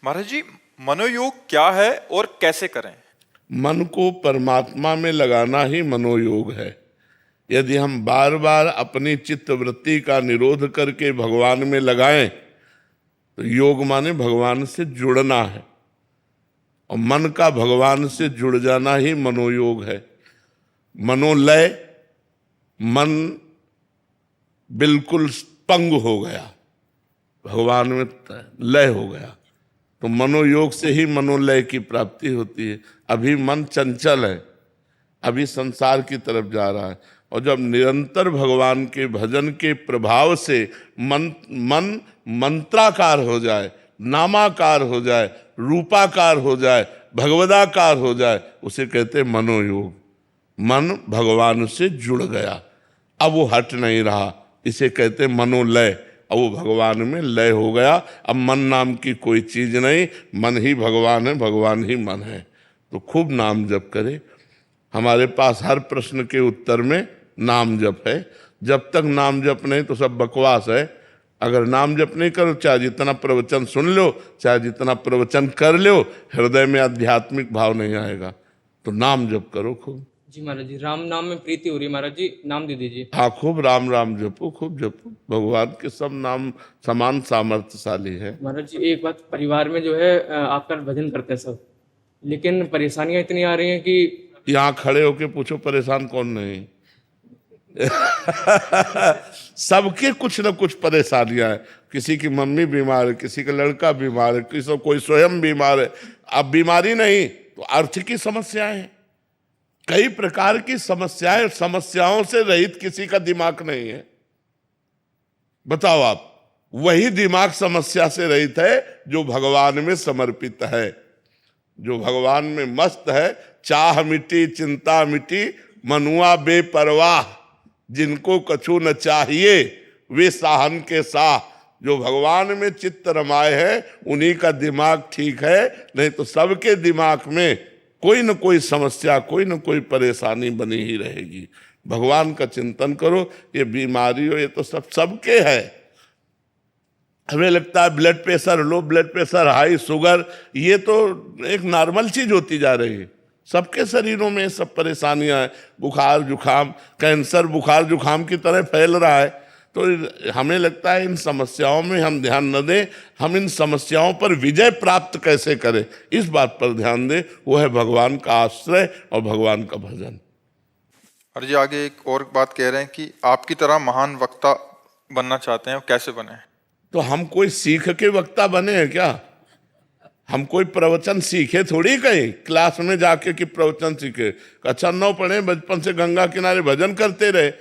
महाराज जी, मनोयोग क्या है और कैसे करें? मन को परमात्मा में लगाना ही मनोयोग है। यदि हम बार बार अपनी चित्त वृत्ति का निरोध करके भगवान में लगाएं तो योग माने भगवान से जुड़ना है, और मन का भगवान से जुड़ जाना ही मनोयोग है। मनोलय, मन बिल्कुल पंग हो गया, भगवान में लय हो गया, तो मनोयोग से ही मनोलय की प्राप्ति होती है। अभी मन चंचल है, अभी संसार की तरफ जा रहा है, और जब निरंतर भगवान के भजन के प्रभाव से मन मंत्राकार हो जाए, नामाकार हो जाए, रूपाकार हो जाए, भगवदाकार हो जाए, उसे कहते मनोयोग। मन भगवान से जुड़ गया, अब वो हट नहीं रहा, इसे कहते मनोलय। अब वो भगवान में लय हो गया, अब मन नाम की कोई चीज नहीं, मन ही भगवान है, भगवान ही मन है। तो खूब नाम जप करे। हमारे पास हर प्रश्न के उत्तर में नाम जप है। जब तक नाम जप नहीं तो सब बकवास है। अगर नाम जप नहीं करो, चाहे जितना प्रवचन सुन लो, चाहे जितना प्रवचन कर लो, हृदय में आध्यात्मिक भाव नहीं आएगा। तो नाम जप करो खूब। जी महाराज जी, राम नाम में प्रीति हो रही है महाराज जी, नाम दे दीजिए। हाँ, खूब राम राम जपो, खूब जपो। भगवान के सब नाम समान सामर्थ्यशाली है। महाराज जी एक बात, परिवार में जो है आपका भजन करते हैं सब, लेकिन परेशानियां इतनी आ रही हैं कि यहाँ खड़े होके पूछो परेशान कौन नहीं। सबके कुछ न कुछ परेशानियां है। किसी की मम्मी बीमार है, किसी का लड़का बीमार है, किसी कोई स्वयं बीमार है। अब बीमारी नहीं तो आर्थिक समस्याएं हैं, कई प्रकार की समस्याएं। समस्याओं से रहित किसी का दिमाग नहीं है। बताओ आप, वही दिमाग समस्या से रहित है जो भगवान में समर्पित है, जो भगवान में मस्त है। चाह मिटी चिंता मिटी, मनुआ बेपरवाह, जिनको कछु न चाहिए वे साहन के साह। जो भगवान में चित्त रमाए हैं उन्हीं का दिमाग ठीक है, नहीं तो सबके दिमाग में कोई न कोई समस्या, कोई न कोई परेशानी बनी ही रहेगी। भगवान का चिंतन करो। ये बीमारी हो, ये तो सबके है। हमें लगता है blood pressure, low blood pressure, high sugar, ये तो एक नॉर्मल चीज होती जा रही है। सबके शरीरों में सब परेशानियां हैं। बुखार जुखाम, कैंसर बुखार जुखाम की तरह फैल रहा है। तो हमें लगता है इन समस्याओं में हम ध्यान न दें, हम इन समस्याओं पर विजय प्राप्त कैसे करें, इस बात पर ध्यान दें। वो है भगवान का आश्रय और भगवान का भजन। और जी आगे एक और बात कह रहे हैं कि आपकी तरह महान वक्ता बनना चाहते हैं, कैसे बने? तो हम कोई सीख के वक्ता बने हैं क्या? हम कोई प्रवचन सीखे थोड़ी, कहीं क्लास में जाके कि प्रवचन सीखे। अच्छा 9 पढ़े, बचपन से गंगा किनारे भजन करते रहे।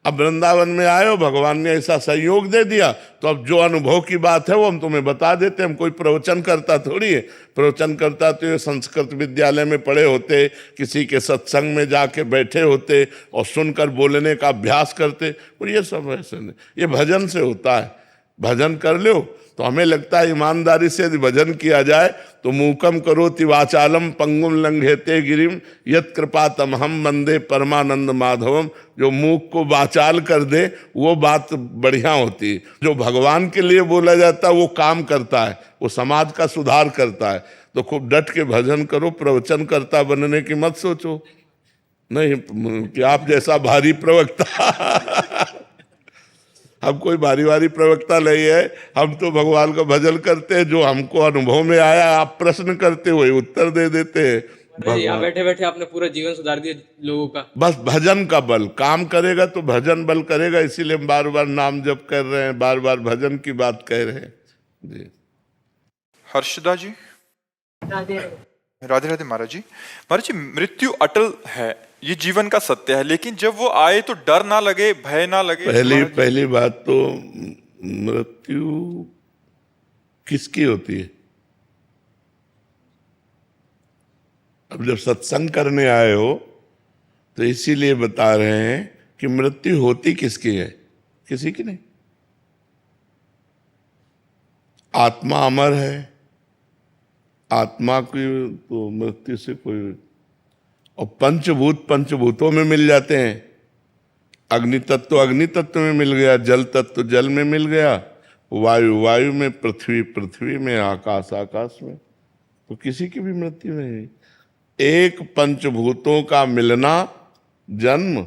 अब वृंदावन में आए हो, भगवान ने ऐसा सहयोग दे दिया, तो अब जो अनुभव की बात है वो हम तुम्हें बता देते। हम कोई प्रवचन करता थोड़ी है। प्रवचन करता तो ये संस्कृत विद्यालय में पढ़े होते, किसी के सत्संग में जाके बैठे होते और सुनकर बोलने का अभ्यास करते। और ये सब ऐसे नहीं, ये भजन से होता है। भजन कर लो तो हमें लगता है ईमानदारी से यदि भजन किया जाए तो मूकम करोति वाचालम पंगुम लंघेते गिरिम यत् कृपा तमहम वंदे परमानंद माधवम। जो मूक को वाचाल कर दे वो बात बढ़िया होती है। जो भगवान के लिए बोला जाता है वो काम करता है, वो समाज का सुधार करता है। तो खूब डट के भजन करो। प्रवचन करता बनने की मत सोचो, नहीं कि आप जैसा भारी प्रवक्ता। हम कोई भारी भारी प्रवक्ता नहीं है। हम तो भगवान का भजन करते हैं, जो हमको अनुभव में आया। आप प्रश्न करते हुए उत्तर दे देते हैं। यहाँ बैठे बैठे आपने पूरा जीवन सुधार दिया लोगों का। बस भजन का बल काम करेगा तो भजन बल करेगा। इसीलिए हम बार बार नाम जप कर रहे हैं, बार बार भजन की बात कह रहे हैं जी। हर्षदा जी, राधे राधे महाराज जी। महाराज जी, मृत्यु अटल है, ये जीवन का सत्य है, लेकिन जब वो आए तो डर ना लगे, भय ना लगे। पहली बात तो मृत्यु किसकी होती है? अब जब सत्संग करने आए हो तो इसीलिए बता रहे हैं कि मृत्यु होती किसकी है? किसी की नहीं। आत्मा अमर है, आत्मा की तो मृत्यु से कोई। और पंचभूत पंचभूतों में मिल जाते हैं। अग्नि तत्व अग्नि तत्व में मिल गया, जल तत्व जल में मिल गया, वायु वायु में, पृथ्वी पृथ्वी में, आकाश आकाश में, तो किसी की भी मृत्यु नहीं हुई। एक पंचभूतों का मिलना जन्म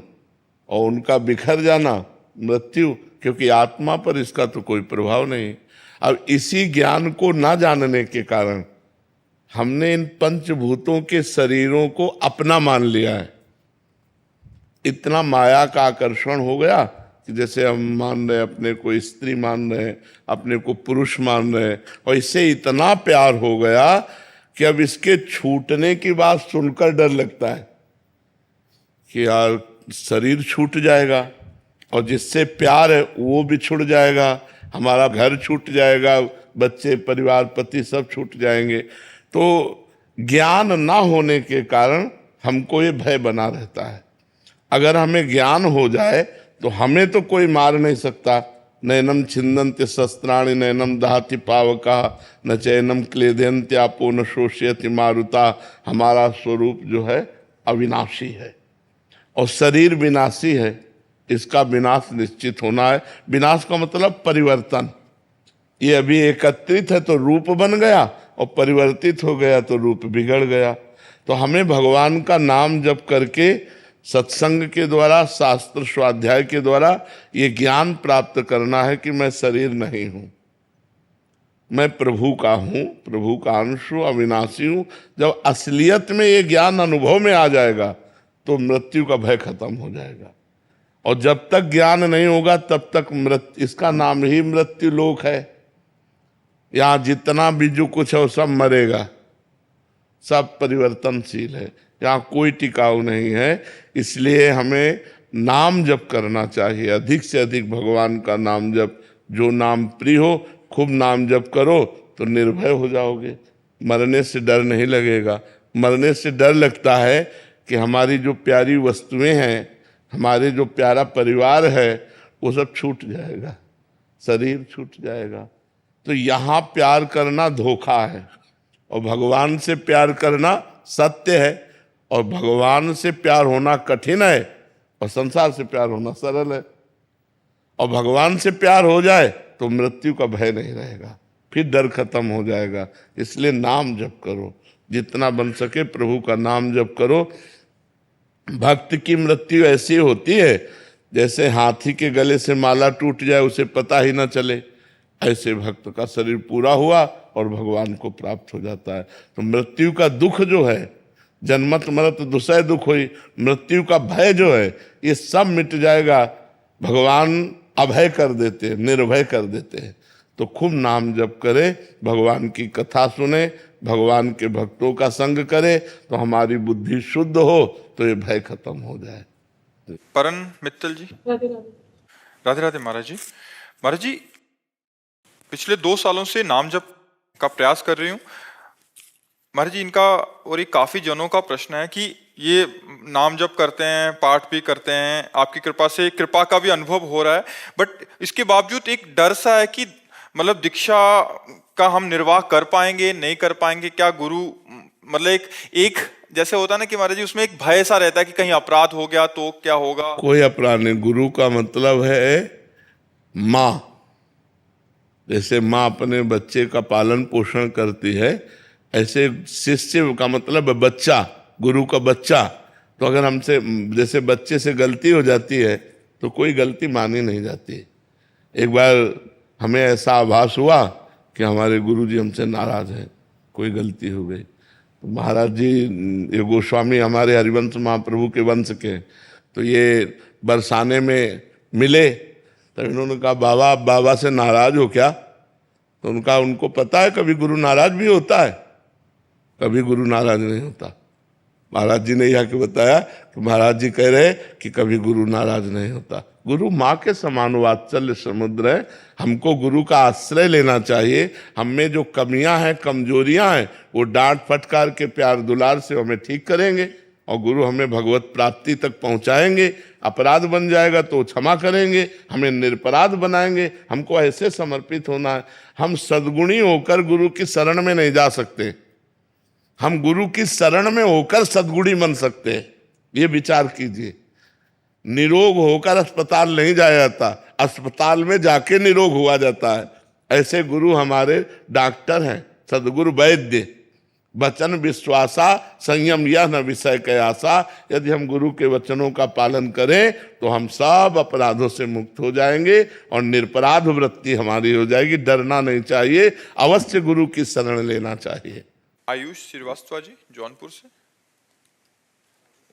और उनका बिखर जाना मृत्यु, क्योंकि आत्मा पर इसका तो कोई प्रभाव नहीं। अब इसी ज्ञान को ना जानने के कारण हमने इन पंचभूतों के शरीरों को अपना मान लिया है। इतना माया का आकर्षण हो गया कि जैसे हम मान रहे अपने को स्त्री मान रहे, अपने को पुरुष मान रहे, और इससे इतना प्यार हो गया कि अब इसके छूटने की बात सुनकर डर लगता है कि यार शरीर छूट जाएगा, और जिससे प्यार है वो भी छूट जाएगा, हमारा घर छूट जाएगा, बच्चे परिवार पति सब छूट जाएंगे। तो ज्ञान ना होने के कारण हमको ये भय बना रहता है। अगर हमें ज्ञान हो जाए तो हमें तो कोई मार नहीं सकता। नैनम छिन्दन्ति शस्त्राणि नैनम दहति पावका न चैनम क्लेदयन्त्यापो न शोषयति मारुता। हमारा स्वरूप जो है अविनाशी है और शरीर विनाशी है, इसका विनाश निश्चित होना है। विनाश का मतलब परिवर्तन। ये अभी एकत्रित है तो रूप बन गया, और परिवर्तित हो गया तो रूप बिगड़ गया। तो हमें भगवान का नाम जप करके सत्संग के द्वारा, शास्त्र स्वाध्याय के द्वारा ये ज्ञान प्राप्त करना है कि मैं शरीर नहीं हूं, मैं प्रभु का हूं, प्रभु का अंश हूं, अविनाशी हूं। जब असलियत में ये ज्ञान अनुभव में आ जाएगा तो मृत्यु का भय खत्म हो जाएगा। और जब तक ज्ञान नहीं होगा तब तक मृत्यु, इसका नाम ही मृत्यु लोक है। यहाँ जितना भी जो कुछ है वो सब मरेगा, सब परिवर्तनशील है, यहाँ कोई टिकाऊ नहीं है। इसलिए हमें नाम जप करना चाहिए, अधिक से अधिक भगवान का नाम जप। जो नाम प्रिय हो खूब नाम जप करो तो निर्भय हो जाओगे, मरने से डर नहीं लगेगा। मरने से डर लगता है कि हमारी जो प्यारी वस्तुएं हैं, हमारे जो प्यारा परिवार है वो सब छूट जाएगा, शरीर छूट जाएगा। तो यहाँ प्यार करना धोखा है और भगवान से प्यार करना सत्य है। और भगवान से प्यार होना कठिन है और संसार से प्यार होना सरल है। और भगवान से प्यार हो जाए तो मृत्यु का भय नहीं रहेगा, फिर डर खत्म हो जाएगा। इसलिए नाम जप करो, जितना बन सके प्रभु का नाम जप करो। भक्त की मृत्यु ऐसी होती है जैसे हाथी के गले से माला टूट जाए, उसे पता ही ना चले। ऐसे भक्त का शरीर पूरा हुआ और भगवान को प्राप्त हो जाता है। तो मृत्यु का दुख जो है, जन्मत मरत दुसह दुख हुई, मृत्यु का भय जो है ये सब मिट जाएगा। भगवान अभय कर देते हैं, निर्भय कर देते हैं। तो खूब नाम जप करे, भगवान की कथा सुने, भगवान के भक्तों का संग करे, तो हमारी बुद्धि शुद्ध हो तो ये भय खत्म हो जाए। परन मित्तल जी, राधे राधे। महाराज जी, महाराज जी पिछले 2 सालों से नाम जप का प्रयास कर रही हूँ महाराज जी। इनका और ये काफी जनों का प्रश्न है कि ये नाम जप करते हैं, पाठ भी करते हैं, आपकी कृपा से कृपा का भी अनुभव हो रहा है, बट इसके बावजूद एक डर सा है कि मतलब दीक्षा का हम निर्वाह कर पाएंगे नहीं कर पाएंगे, क्या गुरु मतलब एक जैसे होता है ना कि महाराज जी उसमें एक भय सा रहता है कि कहीं अपराध हो गया तो क्या होगा। कोई अपराध नहीं। गुरु का मतलब है माँ। जैसे माँ अपने बच्चे का पालन पोषण करती है, ऐसे शिष्य का मतलब है बच्चा, गुरु का बच्चा। तो अगर हमसे जैसे बच्चे से गलती हो जाती है तो कोई गलती मानी नहीं जाती। एक बार हमें ऐसा आभास हुआ कि हमारे गुरु जी हमसे नाराज हैं, कोई गलती हो गई। तो महाराज जी, ये गोस्वामी हमारे हरिवंश महाप्रभु के वंश के, तो ये बरसाने में मिले। तो इन्होंने कहा बाबा, आप बाबा से नाराज हो क्या? तो उनको पता है कभी गुरु नाराज भी होता है, कभी गुरु नाराज नहीं होता। महाराज जी ने यह के बताया कि महाराज जी कह रहे कि कभी गुरु नाराज नहीं होता। गुरु माँ के समान वात्सल्य समुद्र है। हमको गुरु का आश्रय लेना चाहिए। हम में जो कमियां हैं, कमजोरियां हैं, वो डांट फटकार के प्यार दुलार से हमें ठीक करेंगे और गुरु हमें भगवत प्राप्ति तक पहुंचाएंगे। अपराध बन जाएगा तो क्षमा करेंगे, हमें निरपराध बनाएंगे। हमको ऐसे समर्पित होना है। हम सद्गुणी होकर गुरु की शरण में नहीं जा सकते, हम गुरु की शरण में होकर सद्गुणी बन सकते हैं। ये विचार कीजिए। निरोग होकर अस्पताल नहीं जाया जाता, अस्पताल में जाके निरोग हुआ जाता है। ऐसे गुरु हमारे डॉक्टर हैं, सदगुरु वैद्य। वचन विश्वासा संयम यह न विषय कयासा। यदि हम गुरु के वचनों का पालन करें तो हम सब अपराधों से मुक्त हो जाएंगे और निरपराध वृत्ति हमारी हो जाएगी। डरना नहीं चाहिए, अवश्य गुरु की शरण लेना चाहिए। आयुष श्रीवास्तव जी जौनपुर से।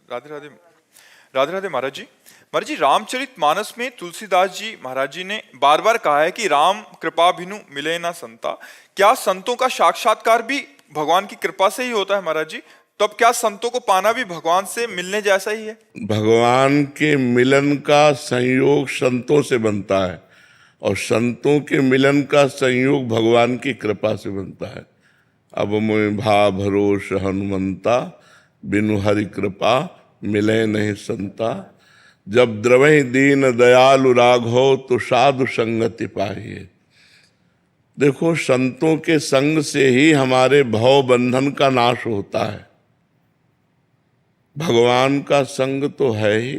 राधे राधे। राधे राधे महाराज जी। महाराज जी, रामचरितमानस में तुलसीदास जी महाराज जी ने बार बार कहा है कि राम कृपा भिनु मिले ना संता। क्या संतों का साक्षात्कार भी भगवान की कृपा से ही होता है महाराज जी? तो अब क्या संतों को पाना भी भगवान से मिलने जैसा ही है? भगवान के मिलन का संयोग संतों से बनता है और संतों के मिलन का संयोग भगवान की कृपा से बनता है। अब मोहि भा भरोस हनुमंता, बिनु हरि कृपा मिले नहीं संता। जब द्रवहि दीन दयालु राघव, तो साधु संगति पाहिए। देखो, संतों के संग से ही हमारे भव बंधन का नाश होता है। भगवान का संग तो है ही,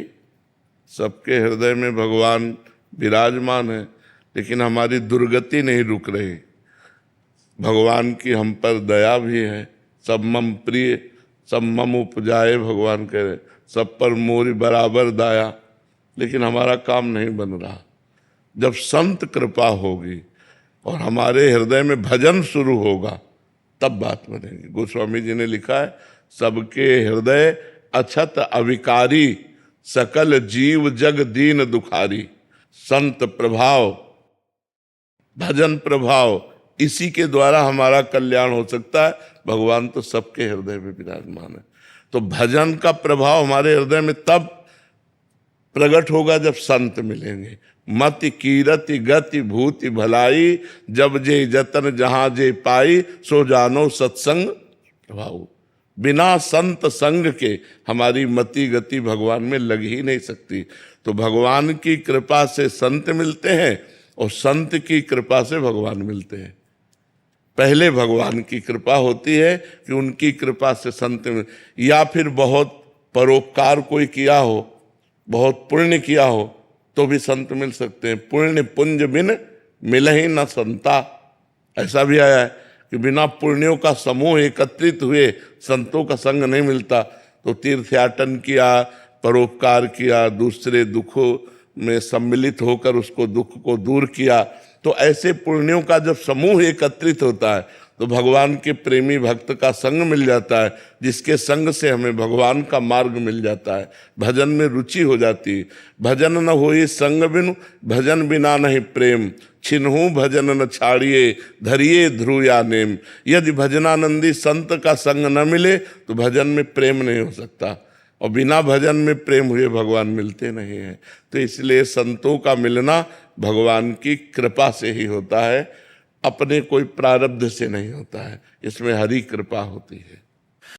सबके हृदय में भगवान विराजमान है, लेकिन हमारी दुर्गति नहीं रुक रही। भगवान की हम पर दया भी है। सब मम प्रिय सब मम उपजाए, भगवान कह रहे, सब पर मोरी बराबर दाया। लेकिन हमारा काम नहीं बन रहा। जब संत कृपा होगी और हमारे हृदय में भजन शुरू होगा, तब बात बनेगी। गोस्वामी जी ने लिखा है, सबके हृदय अछत अविकारी, सकल जीव जग दीन दुखारी। संत प्रभाव, भजन प्रभाव, इसी के द्वारा हमारा कल्याण हो सकता है। भगवान तो सबके हृदय में विराजमान है। तो भजन का प्रभाव हमारे हृदय में तब प्रकट होगा जब संत मिलेंगे। मति कीरति गति भूति भलाई, जब जे जतन जहां जे पाई, सो जानो सत्संग प्रभाव। बिना संत संग के हमारी मति गति भगवान में लग ही नहीं सकती। तो भगवान की कृपा से संत मिलते हैं और संत की कृपा से भगवान मिलते हैं। पहले भगवान की कृपा होती है कि उनकी कृपा से संत मिल, या फिर बहुत परोपकार कोई किया हो, बहुत पुण्य किया हो, तो भी संत मिल सकते हैं। पुण्य पुंज बिन मिले ही न संता। ऐसा भी आया है कि बिना पुण्यों का समूह एकत्रित हुए संतों का संग नहीं मिलता। तो तीर्थयाटन किया, परोपकार किया, दूसरे दुखों में सम्मिलित होकर उसको दुख को दूर किया, तो ऐसे पुण्यों का जब समूह एकत्रित होता है तो भगवान के प्रेमी भक्त का संग मिल जाता है, जिसके संग से हमें भगवान का मार्ग मिल जाता है। भजन में रुचि हो जाती है। भजन न होई संग बिनु, भजन बिना नहीं प्रेम। छिन्हू भजन न छाड़िए, धरिए ध्रुव या नेम। यदि भजनानंदी संत का संग न मिले तो भजन में प्रेम नहीं हो सकता, और बिना भजन में प्रेम हुए भगवान मिलते नहीं हैं। तो इसलिए संतों का मिलना भगवान की कृपा से ही होता है, अपने कोई प्रारब्ध से नहीं होता है। इसमें हरि कृपा होती है।